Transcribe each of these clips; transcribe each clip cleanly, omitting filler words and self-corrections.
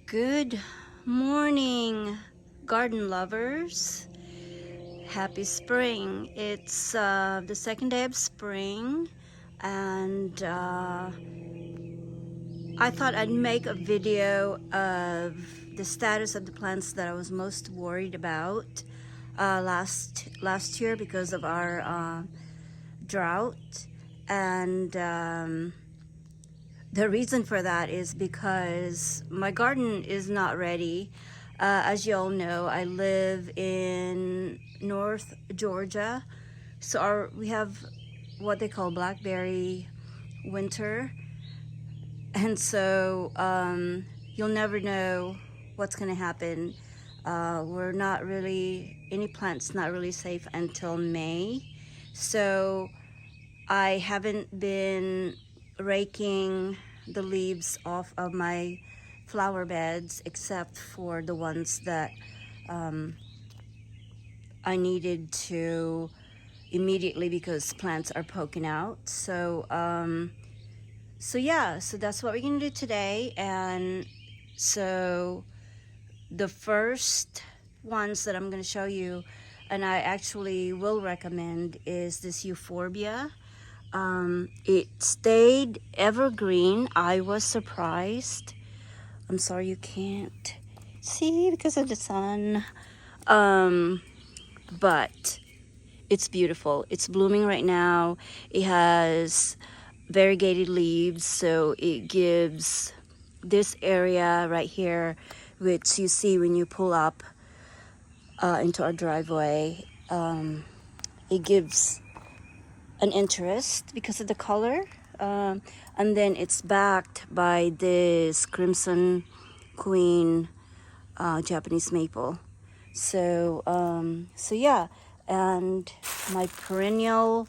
Good morning, garden lovers. Happy spring. It's the second day of spring, and I thought I'd make a video of the status of the plants that I was most worried about last year because of our drought. And the reason for that is because my garden is not ready. As you all know, I live in North Georgia, so we have what they call blackberry winter, and so you'll never know what's going to happen. We're not really, any plant's not really safe until May, so I haven't been raking the leaves off of my flower beds except for the ones that I needed to immediately because plants are poking out. So yeah, so that's what we're gonna do today. And so the first ones that I'm gonna show you, and I actually will recommend, is this euphorbia. It stayed evergreen. I was surprised. I'm sorry you can't see because of the sun. But it's beautiful. It's blooming right now. It has variegated leaves, so it gives this area right here, which you see when you pull up into our driveway, it gives an interest because of the color, and then it's backed by this crimson queen Japanese maple. So yeah, and my perennial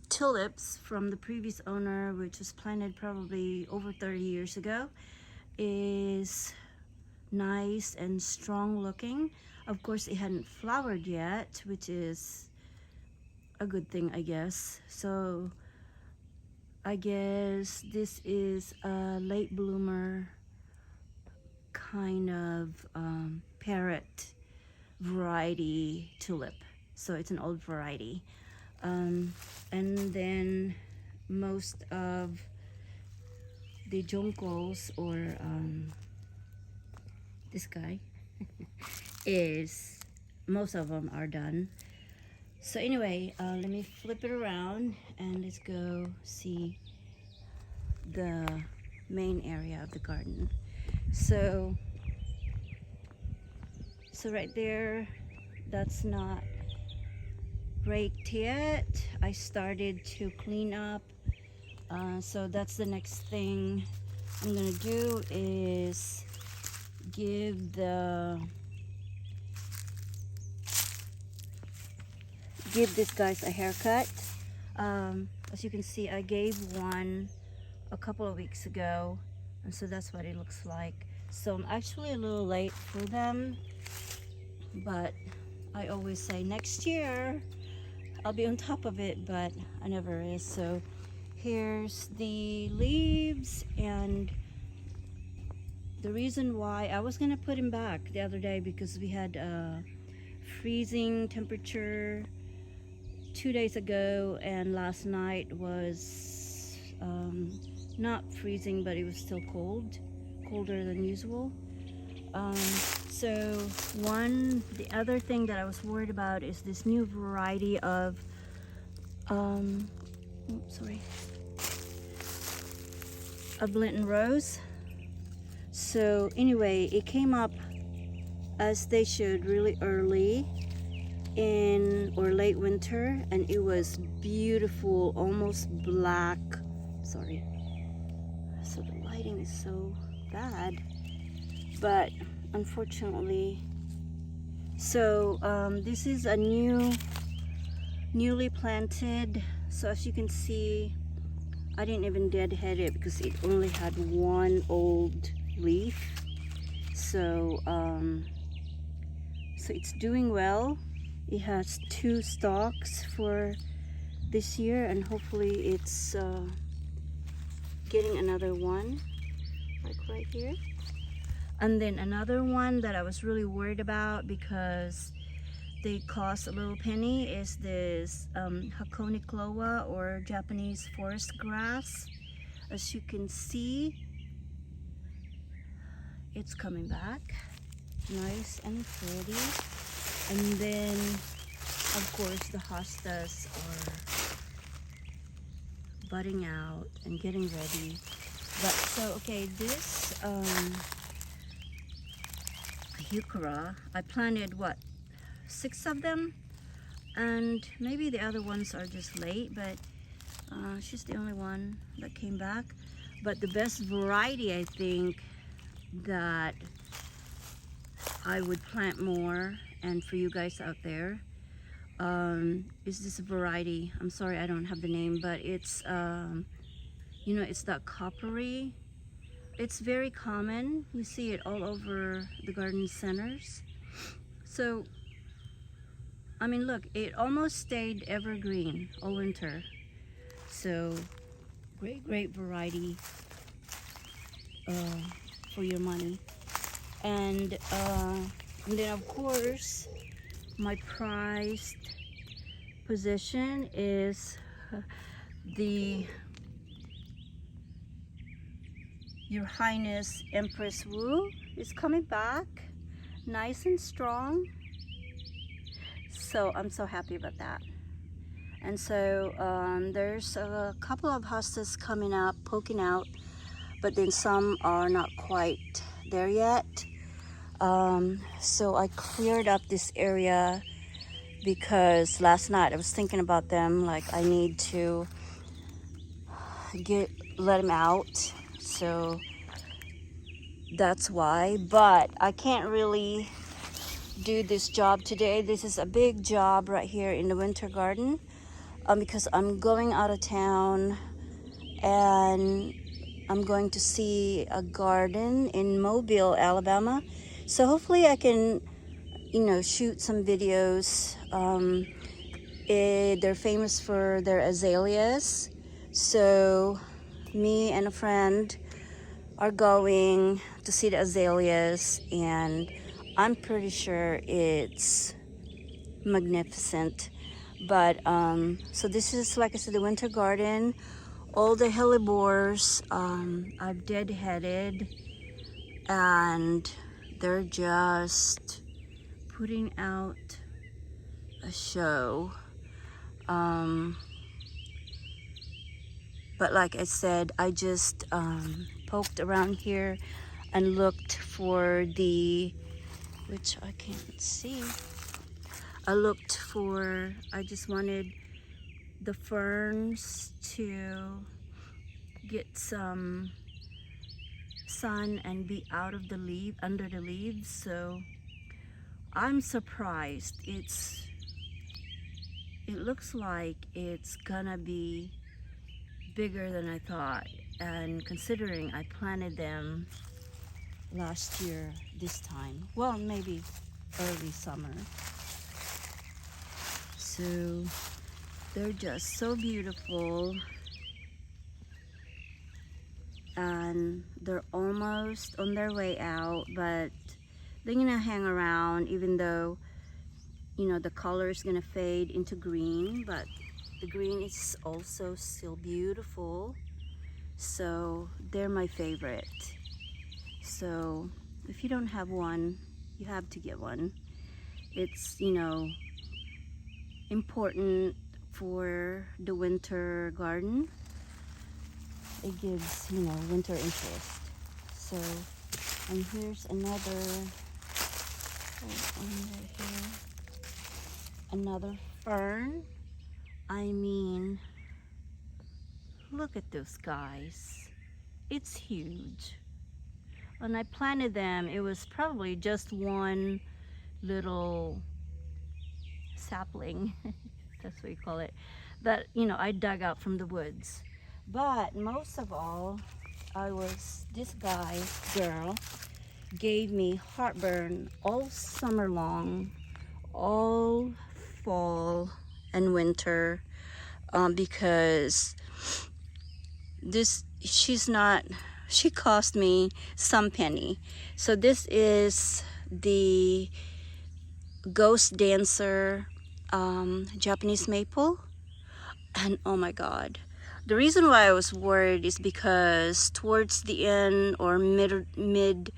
tulips from the previous owner, which was planted probably over 30 years ago, is nice and strong looking. Of course, it hadn't flowered yet, which is a good thing, I guess. So I guess this is a late bloomer kind of parrot variety tulip. So it's an old variety. And then most of the jonkos, or this guy, most of them are done. So anyway, let me flip it around and let's go see the main area of the garden. So right there, that's not raked yet. I started to clean up. So that's the next thing I'm gonna do, is give these guys a haircut. As you can see, I gave one a couple of weeks ago, and so that's what it looks like. So I'm actually a little late for them, but I always say next year I'll be on top of it, but I never is. So here's the leaves, and the reason why I was gonna put him back the other day because we had freezing temperature 2 days ago, and last night was not freezing, but it was still colder than usual. So the other thing that I was worried about is this new variety of of Linton Rose. So anyway, it came up as they should really early in or late winter, and it was beautiful, almost black. Sorry, so the lighting is so bad, but unfortunately. So this is a newly planted. So as you can see, I didn't even deadhead it because it only had one old leaf. So so it's doing well. It has 2 stalks for this year, and hopefully it's getting another one. like right here. And then another one that I was really worried about because they cost a little penny is this Hakone Clover, or Japanese forest grass. As you can see, it's coming back nice and pretty. And then of course the hostas are budding out and getting ready. But so okay, this heuchera, I planted what, 6 of them, and maybe the other ones are just late, but she's the only one that came back. But the best variety, I think, that I would plant more, and for you guys out there, is this variety. I'm sorry, I don't have the name, but it's you know, it's that coppery. It's very common. You see it all over the garden centers. So I mean, look, it almost stayed evergreen all winter. So great variety for your money. And then of course my prized possession is the Your Highness Empress Wu is coming back nice and strong. So I'm so happy about that. And so there's a couple of hostas coming up, poking out, but then some are not quite there yet. So I cleared up this area because last night I was thinking about them, like I need to let them out. So that's why, but I can't really do this job today. This is a big job right here in the winter garden because I'm going out of town and I'm going to see a garden in Mobile, Alabama. So hopefully I can, you know, shoot some videos. They're famous for their azaleas. So me and a friend are going to see the azaleas, and I'm pretty sure it's magnificent. But so this is, like I said, the winter garden. All the hellebores I've deadheaded, and they're just putting out a show. But like I said, I just poked around here and looked for the, which I can't see. I just wanted the ferns to get some sun and be out of the leaf, under the leaves. So I'm surprised. It looks like it's gonna be bigger than I thought, and considering I planted them last year this time, well, maybe early summer. So they're just so beautiful, and they're almost on their way out, but they're gonna hang around even though, you know, the color is gonna fade into green, but the green is also still beautiful. So they're my favorite. So if you don't have one, you have to get one. It's, you know, important for the winter garden. It gives, you know, winter interest. So, and here's another, another fern. I mean, look at those guys. It's huge. When I planted them, it was probably just one little sapling, that's what you call it, that, you know, I dug out from the woods. But most of all, this girl gave me heartburn all summer long, all fall and winter, because she's not she cost me some penny. So this is the Ghost Dancer Japanese maple. And oh my god, the reason why I was worried is because towards the end or mid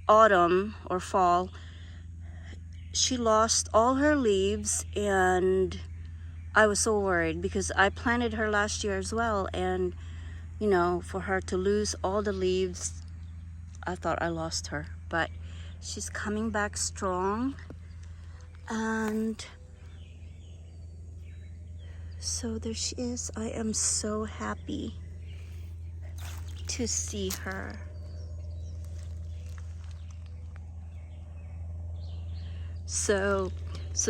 autumn or fall, she lost all her leaves, and I was so worried because I planted her last year as well, and you know, for her to lose all the leaves, I thought I lost her. But she's coming back strong, and so there she is. I am so happy to see her. So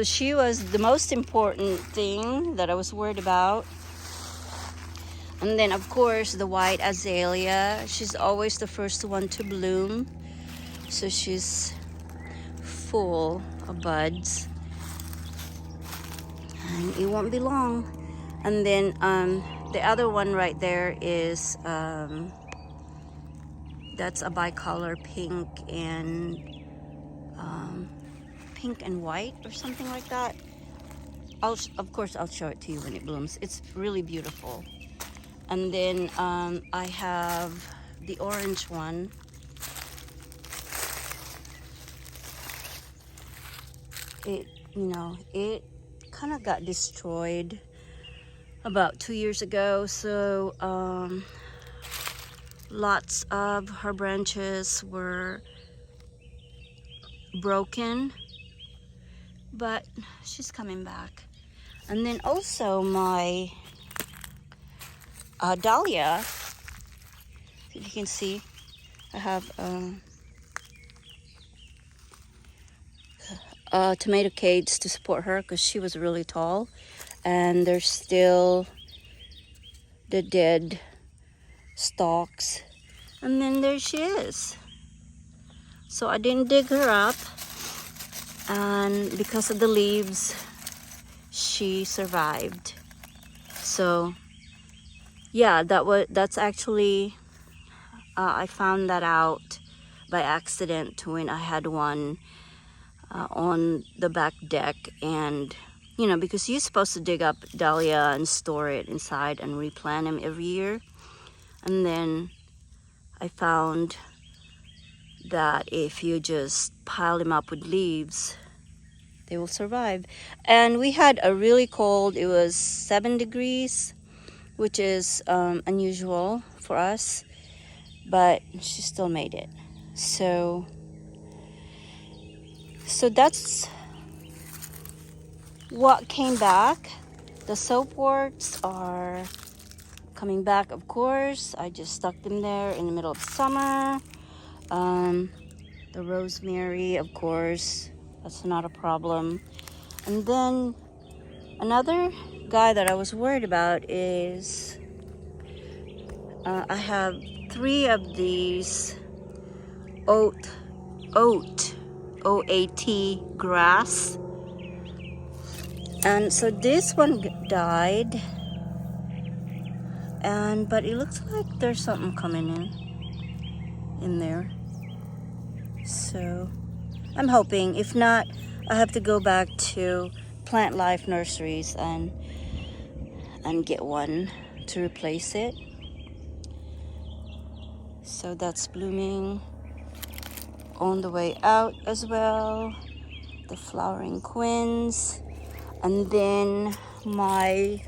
she was the most important thing that I was worried about. And then of course the white azalea, she's always the first one to bloom. So she's full of buds. And it won't be long. And then the other one right there is that's a bicolor pink and white or something like that. Of course I'll show it to you when it blooms. It's really beautiful. And then I have the orange one. It kind of got destroyed about 2 years ago, so lots of her branches were broken, but she's coming back. And then also my dahlia, if you can see, I have tomato cades to support her because she was really tall, and there's still the dead stalks. And then there she is. So I didn't dig her up, and because of the leaves she survived. So yeah, that's actually I found that out by accident when I had one on the back deck. And you know, because you're supposed to dig up dahlia and store it inside and replant them every year, and then I found that if you just pile them up with leaves, they will survive. And we had a really cold, it was 7 degrees, which is unusual for us, but she still made it. So that's what came back. The soapworts are coming back, of course. I just stuck them there in the middle of summer. The rosemary, of course, that's not a problem. And then another guy that I was worried about is I have 3 of these oat OAT grass, and so this one died, but it looks like there's something coming in there. So I'm hoping. If not, I have to go back to Plant Life Nurseries and get one to replace it. So that's blooming on the way out as well. The flowering quince. And then my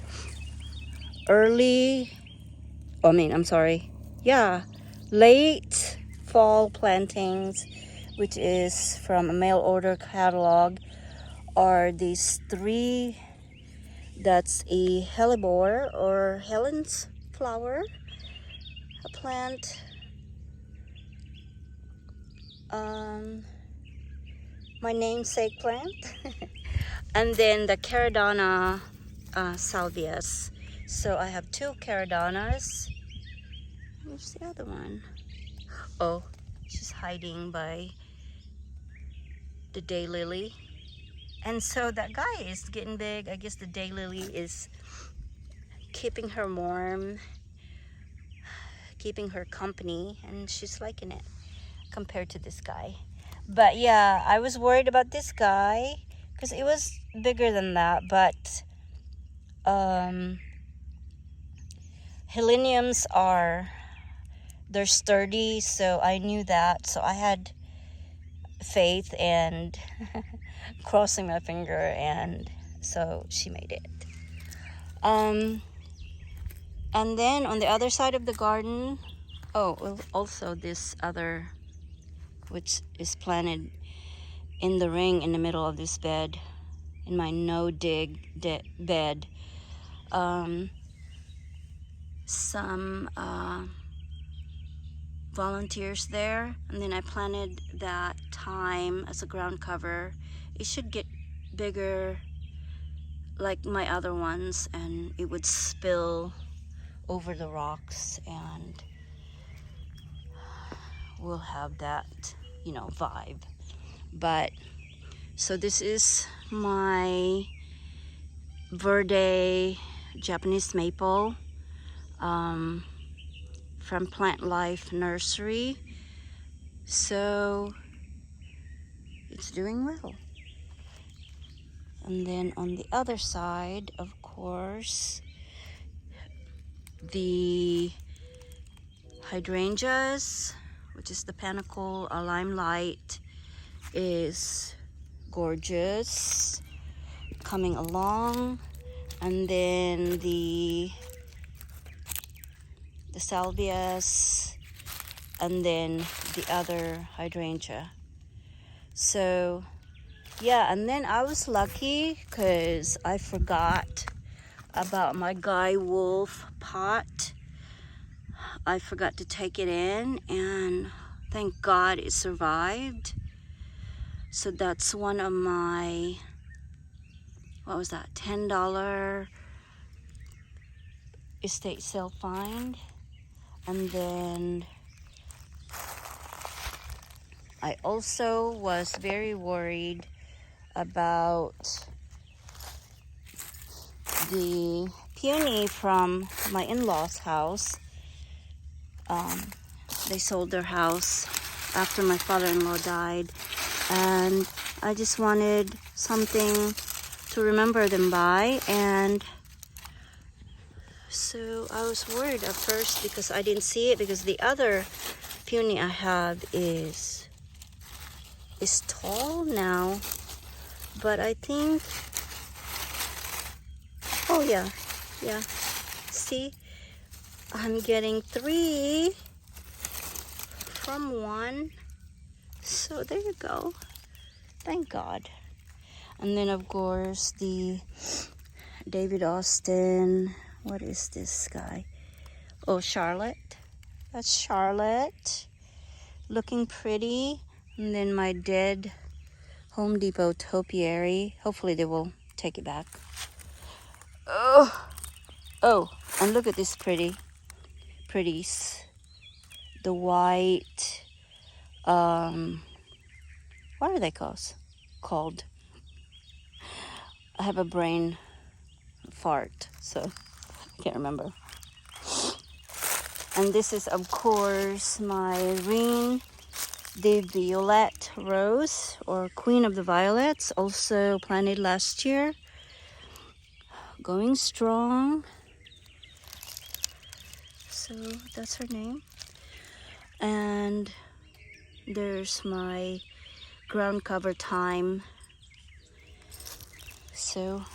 late fall plantings, which is from a mail order catalog, are these 3. That's a hellebore or Helen's flower, a plant. My namesake plant. And then the Caradonna salvias. So I have 2 Caradonas. Where's the other one? Oh, she's hiding by the daylily. And so that guy is getting big. I guess the daylily is keeping her warm. keeping her company, and she's liking it compared to this guy. But yeah, I was worried about this guy because it was bigger than that, but heleniums they're sturdy, so I knew that, so I had faith and crossing my finger, and so she made it. And then on the other side of the garden, also this other, which is planted in the ring in the middle of this bed, in my no-dig bed. Some volunteers there, and then I planted that thyme as a ground cover. It should get bigger like my other ones, and it would spill over the rocks, and we'll have that, vibe. But so this is my Verde Japanese maple from Plant Life Nursery. So it's doing well. And then on the other side, of course, the hydrangeas, which is the Panicle Limelight, is gorgeous, coming along. And then the salvias, and then the other hydrangea. So yeah, and then I was lucky because I forgot about my Guy Wolf pot. I forgot to take it in, and thank God it survived. So that's one of my, what was that, $10 estate sale find. And then I also was very worried about the peony from my in-laws' house. They sold their house after my father-in-law died, and I just wanted something to remember them by. And so I was worried at first because I didn't see it, because the other peony I have is tall now, but I think, oh yeah, see, I'm getting 3 from one, so there you go, thank God. And then of course the David Austin, what is this guy? Oh, Charlotte. That's Charlotte, looking pretty. And then my dead Home Depot topiary. Hopefully they will take it back. Oh, and look at this pretties. The white, what are they called? I have a brain fart, so I can't remember. And this is, of course, my Irene de Violette rose, or Queen of the Violets, also planted last year. Going strong. So that's her name. And there's my ground cover thyme. So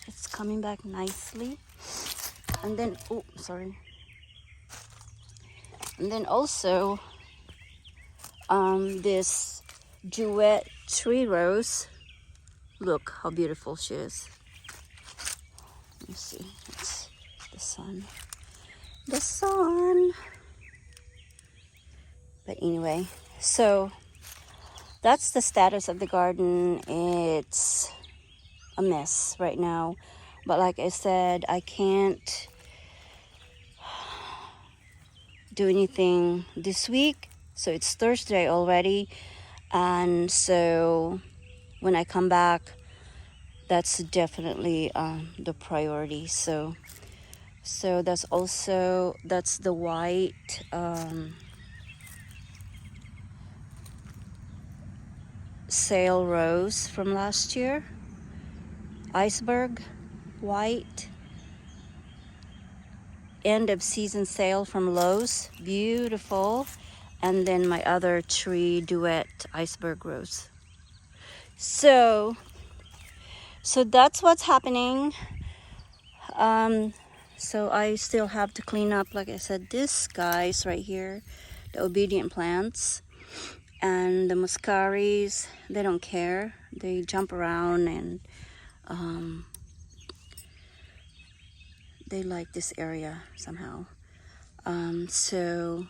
it's coming back nicely. And then, and then also this Duet tree rose. Look how beautiful she is. Let me see, it's the sun. But anyway, so that's the status of the garden. It's a mess right now, but like I said, I can't do anything this week. So it's Thursday already, and so when I come back, that's definitely the priority. So So that's the white sale rose from last year. Iceberg white. End of season sale from Lowe's. Beautiful. And then my other tree duet iceberg rose. So that's what's happening. So I still have to clean up, like I said, this guys right here, the obedient plants, and the muscaries. They don't care. They jump around, and they like this area somehow. So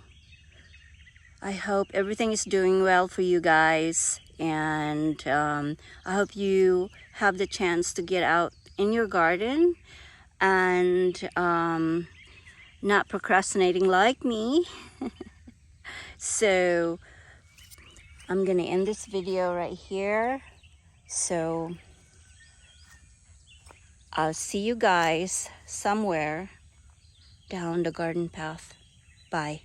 I hope everything is doing well for you guys, and I hope you have the chance to get out in your garden and not procrastinating like me. So I'm gonna end this video right here. So I'll see you guys somewhere down the garden path. Bye.